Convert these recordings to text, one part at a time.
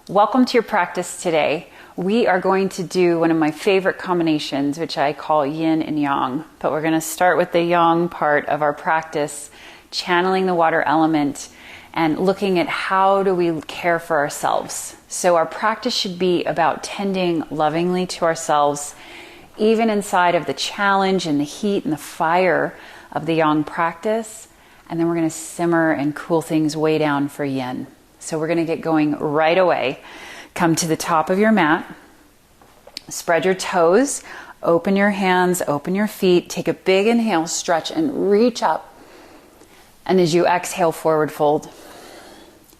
Welcome to your practice today. We are going to do one of my favorite combinations, which I call Yin and Yang. But we're going to start with the Yang part of our practice, channeling the water element and looking at how do we care for ourselves. So our practice should be about tending lovingly to ourselves, even inside of the challenge and the heat and the fire of the Yang practice. And then we're going to simmer and cool things way down for Yin. So we're going to get going right away. Come to the top of your mat. Spread your toes. Open your hands. Open your feet. Take a big inhale. Stretch and reach up. And as you exhale, forward fold.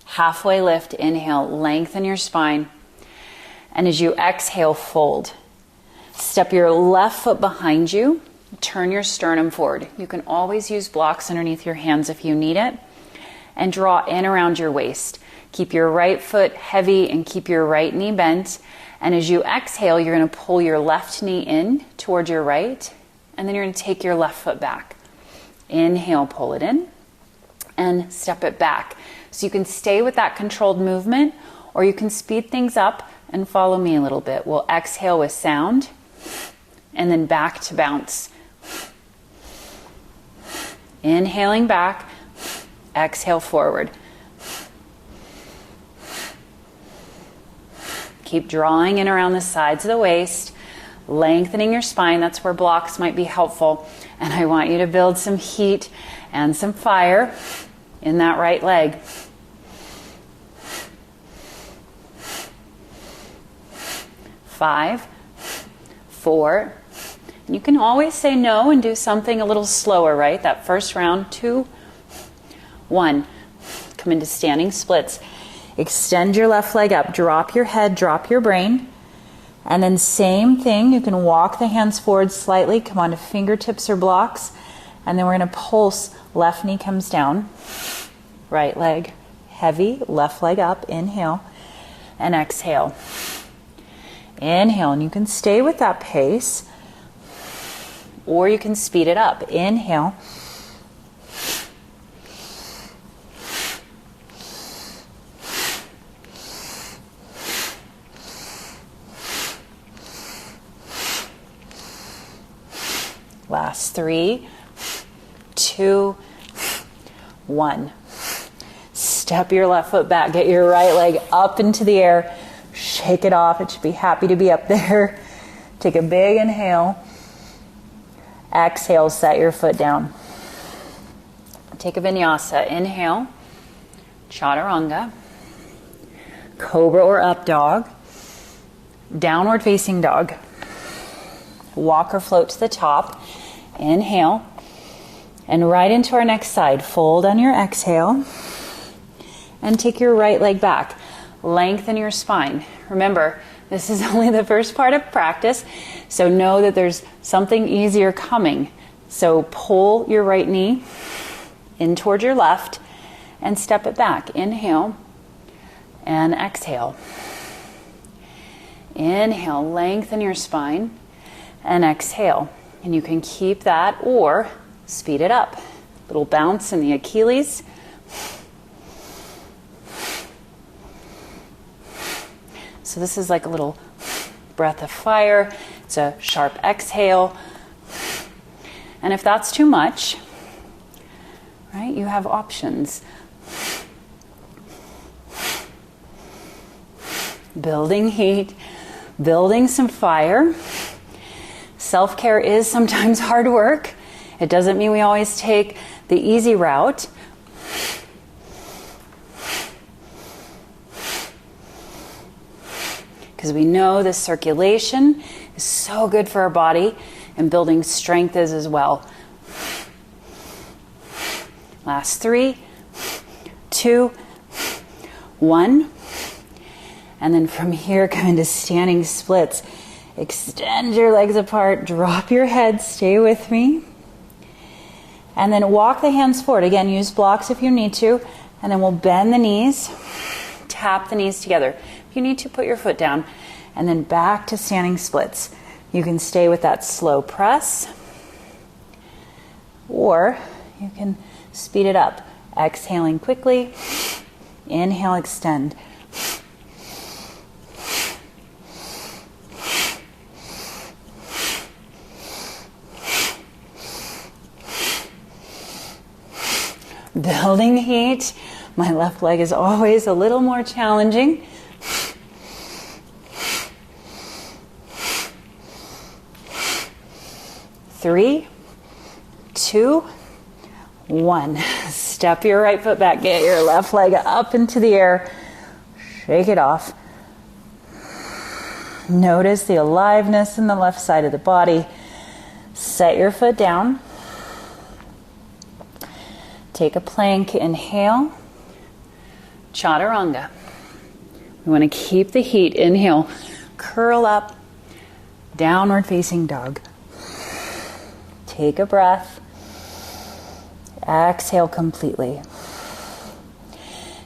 Halfway lift. Inhale. Lengthen your spine. And as you exhale, fold. Step your left foot behind you. Turn your sternum forward. You can always use blocks underneath your hands if you need it. And draw in around your waist. Keep your right foot heavy and keep your right knee bent. And as you exhale, you're going to pull your left knee in toward your right. And then you're going to take your left foot back. Inhale, pull it in. And step it back. So you can stay with that controlled movement, or you can speed things up and follow me a little bit. We'll exhale with sound. And then back to bounce. Inhaling back. Exhale forward. Keep drawing in around the sides of the waist, lengthening your spine. That's where blocks might be helpful. And I want you to build some heat and some fire in that right leg. 5, 4. And you can always say no and do something a little slower, right? That first round. 2, 1. Come into standing splits. Extend your left leg up. Drop your head, drop your brain. And then same thing. You can walk the hands forward slightly. Come onto fingertips or blocks. And then we're going to pulse. Left knee comes down. Right leg heavy. Left leg up. Inhale. And exhale. Inhale. And you can stay with that pace. Or you can speed it up. Inhale. Last 3, 2, 1. Step your left foot back. Get your right leg up into the air. Shake it off. It should be happy to be up there. Take a big inhale. Exhale, set your foot down. Take a vinyasa. Inhale. Chaturanga. Cobra or up dog. Downward facing dog. Walk or float to the top. Inhale. And right into our next side. Fold on your exhale. And take your right leg back. Lengthen your spine. Remember, this is only the first part of practice, so know that there's something easier coming. So pull your right knee in toward your left and step it back. Inhale and exhale. Inhale, lengthen your spine. And exhale. And you can keep that or speed it up. Little bounce in the Achilles. So this is like a little breath of fire. It's a sharp exhale. And if that's too much, right, you have options. Building heat, building some fire. Self-care is sometimes hard work. It doesn't mean we always take the easy route. Because we know the circulation is so good for our body, and building strength is as well. Last 3, 2, 1. And then from here, come into standing splits. Extend your legs apart, drop your head, stay with me. And then walk the hands forward. Again, use blocks if you need to. And then we'll bend the knees, tap the knees together. If you need to, put your foot down. And then back to standing splits. You can stay with that slow press. Or you can speed it up. Exhaling quickly. Inhale, extend. building heat. My left leg is always a little more challenging. 3, 2, 1. Step your right foot back. Get your left leg up into the air. Shake it off. Notice the aliveness in the left side of the body. Set your foot down. Take a plank. Inhale. Chaturanga. We want to keep the heat. Inhale. Curl up. Downward facing dog. Take a breath. Exhale completely.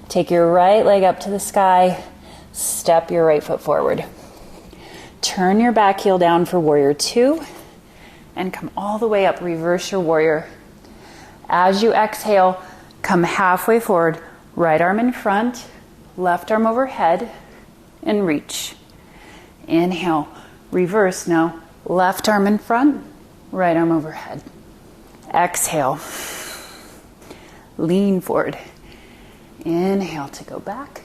Take your right leg up to the sky. Step your right foot forward. Turn your back heel down for warrior 2 and come all the way up. Reverse your warrior. As you exhale, come halfway forward. Right arm in front, left arm overhead, and reach. Inhale, reverse now. Left arm in front, right arm overhead. Exhale. Lean forward. Inhale to go back.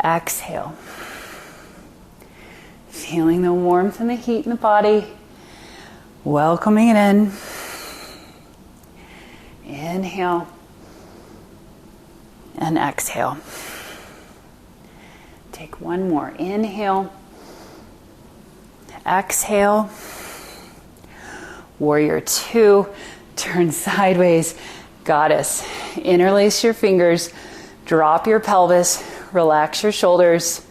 Exhale. Feeling the warmth and the heat in the body. Welcoming it in. Inhale. And exhale. Take one more. Inhale. Exhale. Warrior 2. Turn sideways. Goddess. Interlace your fingers. Drop your pelvis. Relax your shoulders.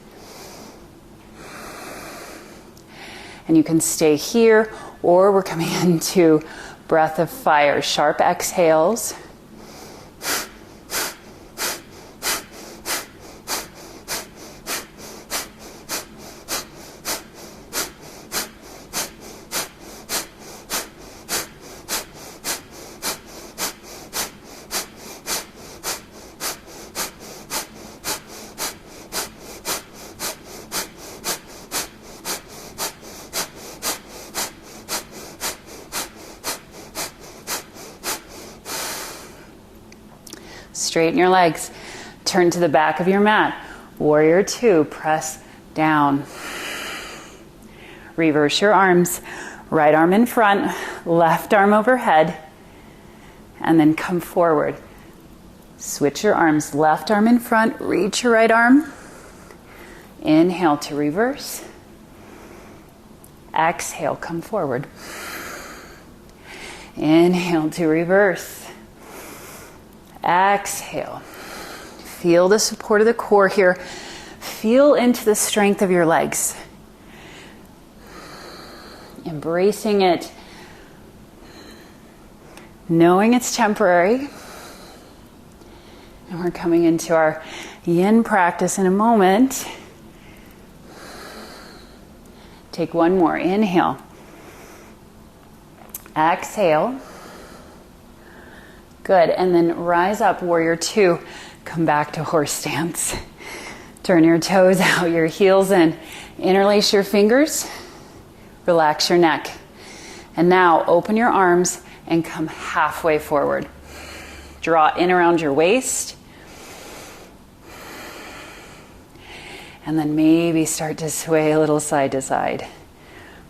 And you can stay here, or we're coming into breath of fire. Sharp exhales. Straighten your legs. Turn to the back of your mat. Warrior 2, press down. Reverse your arms. Right arm in front, left arm overhead, and then come forward. Switch your arms. Left arm in front, reach your right arm. Inhale to reverse. Exhale, come forward. Inhale to reverse. Exhale. Feel the support of the core here. Feel into the strength of your legs. Embracing it. Knowing it's temporary. And we're coming into our yin practice in a moment. Take one more. Inhale. Exhale. Good. And then rise up, warrior 2. Come back to horse stance. Turn your toes out, your heels in. Interlace your fingers. Relax your neck. And now open your arms and come halfway forward. Draw in around your waist. And then maybe start to sway a little side to side.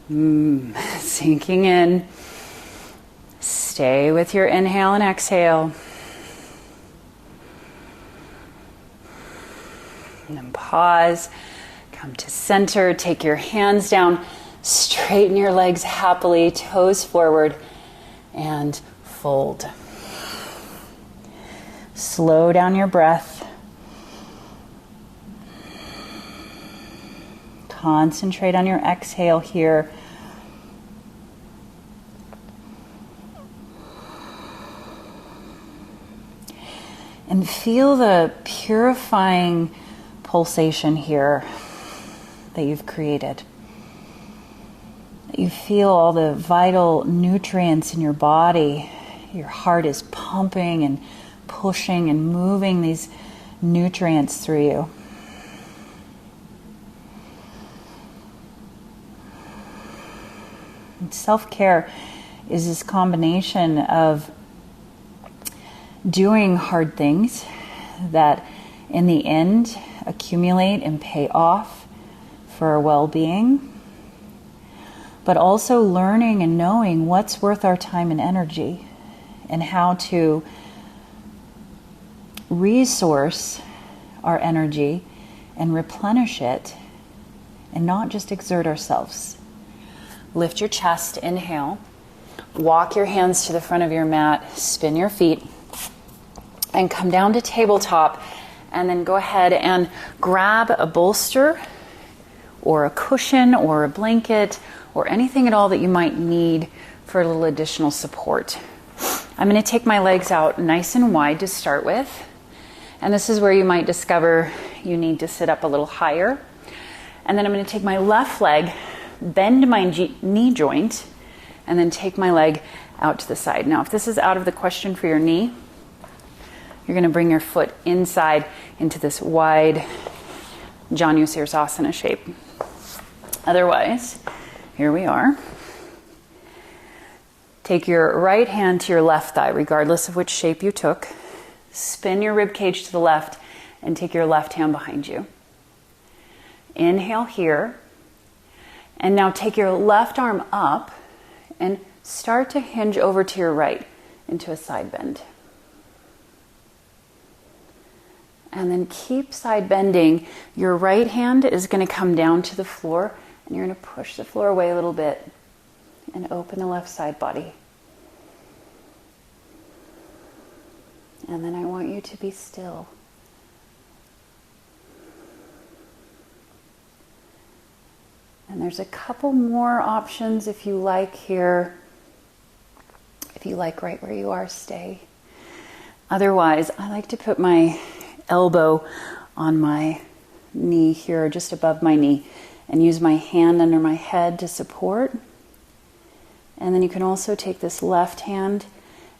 Sinking in. Stay with your inhale and exhale. And then pause. Come to center. Take your hands down. Straighten your legs happily. Toes forward. And fold. Slow down your breath. Concentrate on your exhale here. And feel the purifying pulsation here that you've created. You feel all the vital nutrients in your body. Your heart is pumping and pushing and moving these nutrients through you. And self-care is this combination of doing hard things that in the end accumulate and pay off for our well-being, but also learning and knowing what's worth our time and energy and how to resource our energy and replenish it and not just exert ourselves. Lift your chest, inhale. Walk your hands to the front of your mat, spin your feet, and come down to tabletop. And then go ahead and grab a bolster or a cushion or a blanket or anything at all that you might need for a little additional support. I'm going to take my legs out nice and wide to start with. And this is where you might discover you need to sit up a little higher. And then I'm going to take my left leg, bend my knee joint, and then take my leg out to the side. Now, if this is out of the question for your knee, you're going to bring your foot inside into this wide asana shape. Otherwise, here we are. Take your right hand to your left thigh, regardless of which shape you took. Spin your rib cage to the left and take your left hand behind you. Inhale here. And now take your left arm up and start to hinge over to your right into a side bend. And then keep side bending. Your right hand is going to come down to the floor and you're going to push the floor away a little bit and open the left side body. And then I want you to be still. And there's a couple more options if you like here. If you like right where you are, stay. Otherwise, I like to put my elbow on my knee here, just above my knee, and use my hand under my head to support. And then you can also take this left hand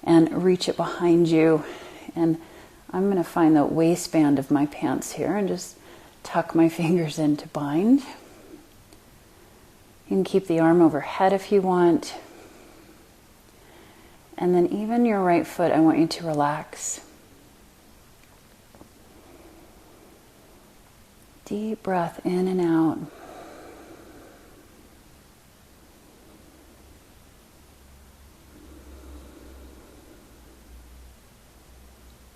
and reach it behind you. And I'm going to find the waistband of my pants here and just tuck my fingers in to bind. You can keep the arm overhead if you want. And then even your right foot, I want you to relax. Deep breath in and out.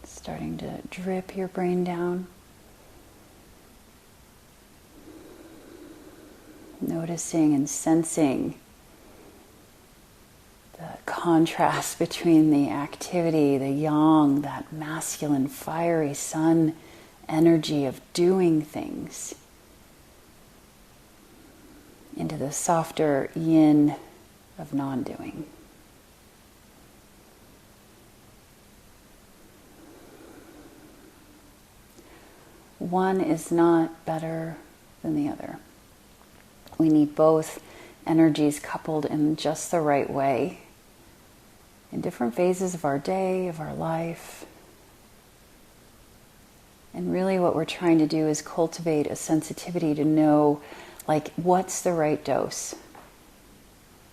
Starting to drip your brain down. Noticing and sensing the contrast between the activity, the yang, that masculine, fiery sun energy of doing things, into the softer yin of non-doing. One is not better than the other. We need both energies coupled in just the right way in different phases of our day, of our life. And really what we're trying to do is cultivate a sensitivity to know, like, what's the right dose?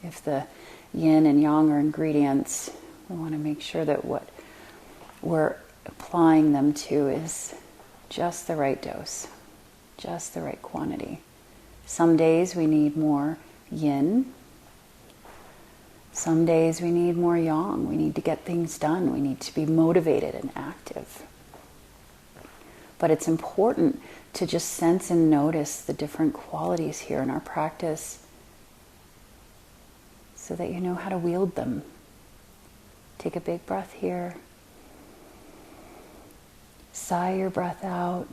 If the yin and yang are ingredients, we want to make sure that what we're applying them to is just the right dose, just the right quantity. Some days we need more yin. Some days we need more yang. We need to get things done. We need to be motivated and active. But it's important to just sense and notice the different qualities here in our practice so that you know how to wield them. Take a big breath here. Sigh your breath out.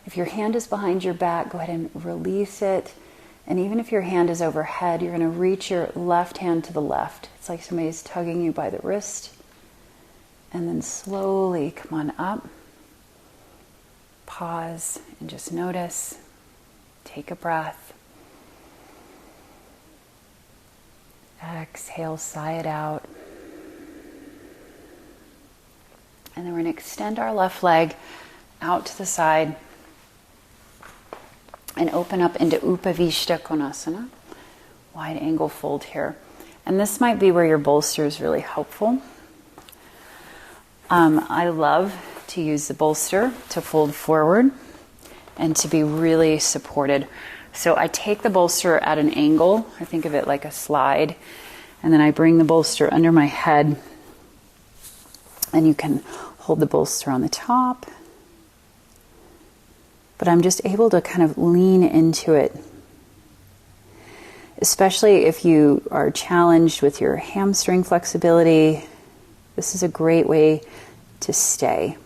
If your hand is behind your back, go ahead and release it. And even if your hand is overhead, you're going to reach your left hand to the left. It's like somebody's tugging you by the wrist. And then slowly come on up. Pause and just notice. Take a breath. Exhale, sigh it out. And then we're going to extend our left leg out to the side and open up into Upavishta Konasana. Wide angle fold here. And this might be where your bolster is really helpful. I love to use the bolster to fold forward and to be really supported. So I take the bolster at an angle. I think of it like a slide. And then I bring the bolster under my head. And you can hold the bolster on the top. But I'm just able to kind of lean into it. Especially if you are challenged with your hamstring flexibility, this is a great way to stay.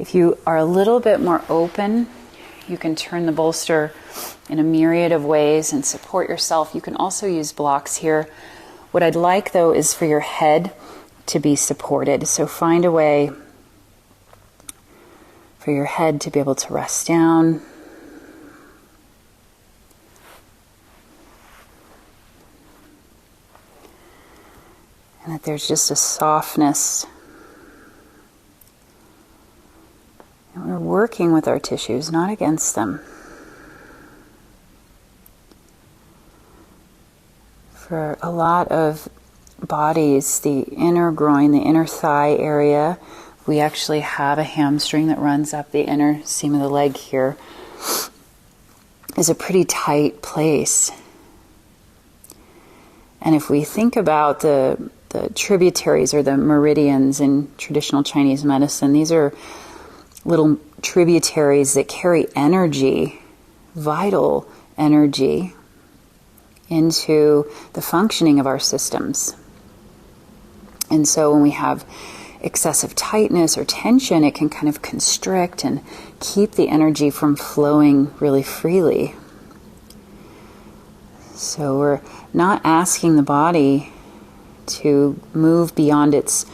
If you are a little bit more open, you can turn the bolster in a myriad of ways and support yourself. You can also use blocks here. What I'd like, though, is for your head to be supported. So find a way for your head to be able to rest down. And that there's just a softness. And we're working with our tissues, not against them. For a lot of bodies, the inner groin, the inner thigh area, we actually have a hamstring that runs up the inner seam of the leg here, is a pretty tight place. And if we think about the tributaries or the meridians in traditional Chinese medicine, these are little tributaries that carry energy, vital energy, into the functioning of our systems. And so when we have excessive tightness or tension, it can kind of constrict and keep the energy from flowing really freely. So we're not asking the body to move beyond its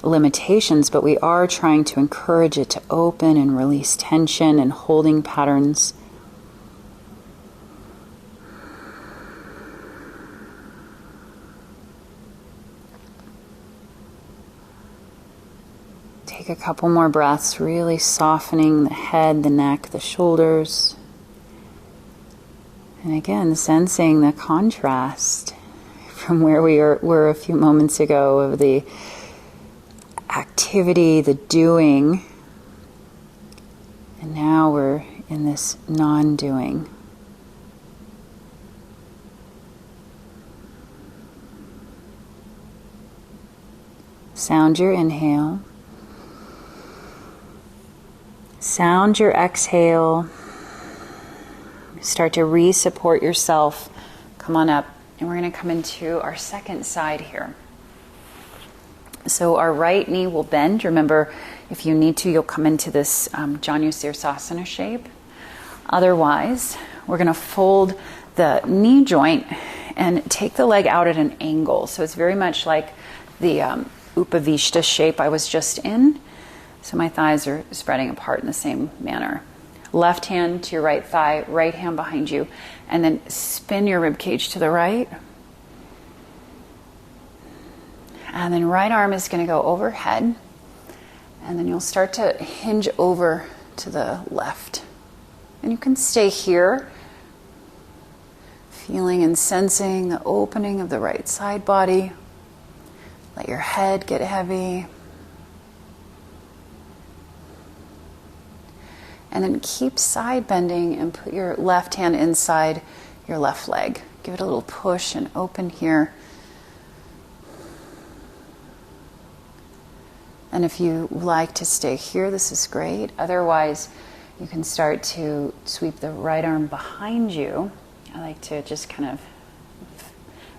limitations, but we are trying to encourage it to open and release tension and holding patterns. Take a couple more breaths, really softening the head, the neck, the shoulders. And again, sensing the contrast from where we were a few moments ago of the activity, the doing, and now we're in this non-doing. Sound your inhale. Sound your exhale. Start to re-support yourself. Come on up. And we're going to come into our second side here. So our right knee will bend. Remember, if you need to, you'll come into this Janu-Sirsasana shape. Otherwise, we're going to fold the knee joint and take the leg out at an angle. So it's very much like the Upavishta shape I was just in. So my thighs are spreading apart in the same manner. Left hand to your right thigh, right hand behind you, and then spin your rib cage to the right. And then right arm is going to go overhead, and then you'll start to hinge over to the left. And you can stay here, feeling and sensing the opening of the right side body. Let your head get heavy. And then keep side bending and put your left hand inside your left leg. Give it a little push and open here. And if you like to stay here, this is great. Otherwise, you can start to sweep the right arm behind you. I like to just kind of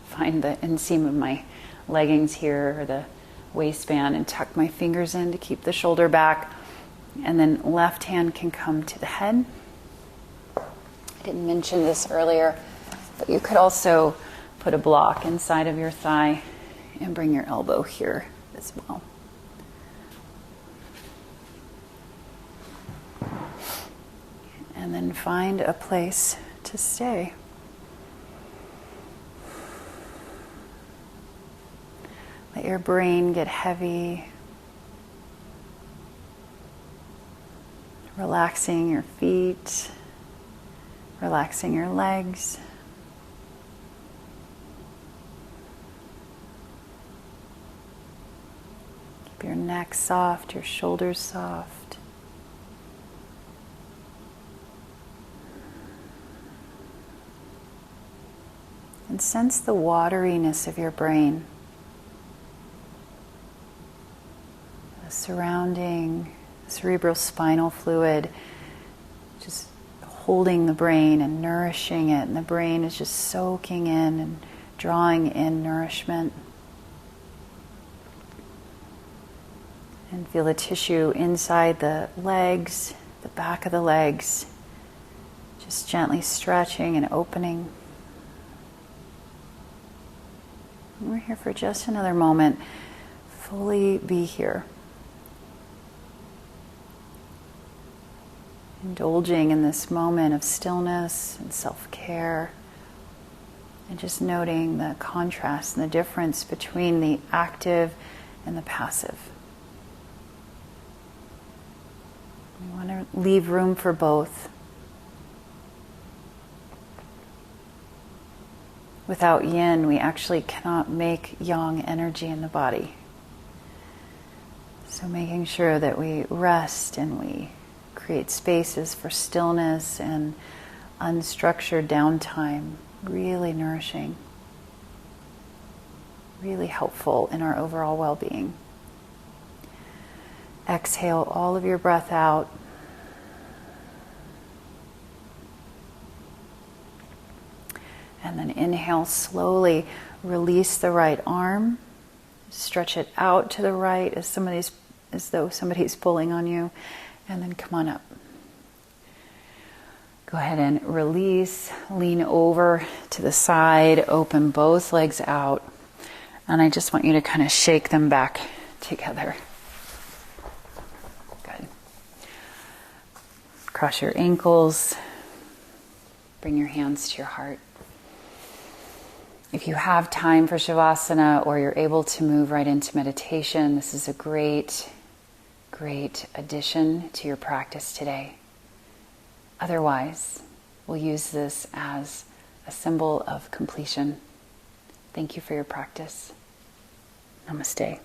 find the inseam of my leggings here or the waistband and tuck my fingers in to keep the shoulder back. And then left hand can come to the head. I didn't mention this earlier, but you could also put a block inside of your thigh and bring your elbow here as well. And then find a place to stay. Let your brain get heavy. Relaxing your feet, relaxing your legs. Keep your neck soft, your shoulders soft. And sense the wateriness of your brain. The surrounding cerebral spinal fluid just holding the brain and nourishing it, and the brain is just soaking in and drawing in nourishment. And feel the tissue inside the legs, the back of the legs, just gently stretching and opening. And we're here for just another moment. Fully be here. Indulging in this moment of stillness and self-care, and just noting the contrast and the difference between the active and the passive. We want to leave room for both. Without yin, we actually cannot make yang energy in the body. So making sure that we rest and we create spaces for stillness and unstructured downtime, really nourishing, really helpful in our overall well-being. Exhale all of your breath out. And then inhale slowly, release the right arm, stretch it out to the right as though somebody's pulling on you. And then come on up. Go ahead and release, lean over to the side, open both legs out. And I just want you to kind of shake them back together. Good. Cross your ankles. Bring your hands to your heart. If you have time for Shavasana or you're able to move right into meditation, this is a great addition to your practice today. Otherwise, we'll use this as a symbol of completion. Thank you for your practice. Namaste.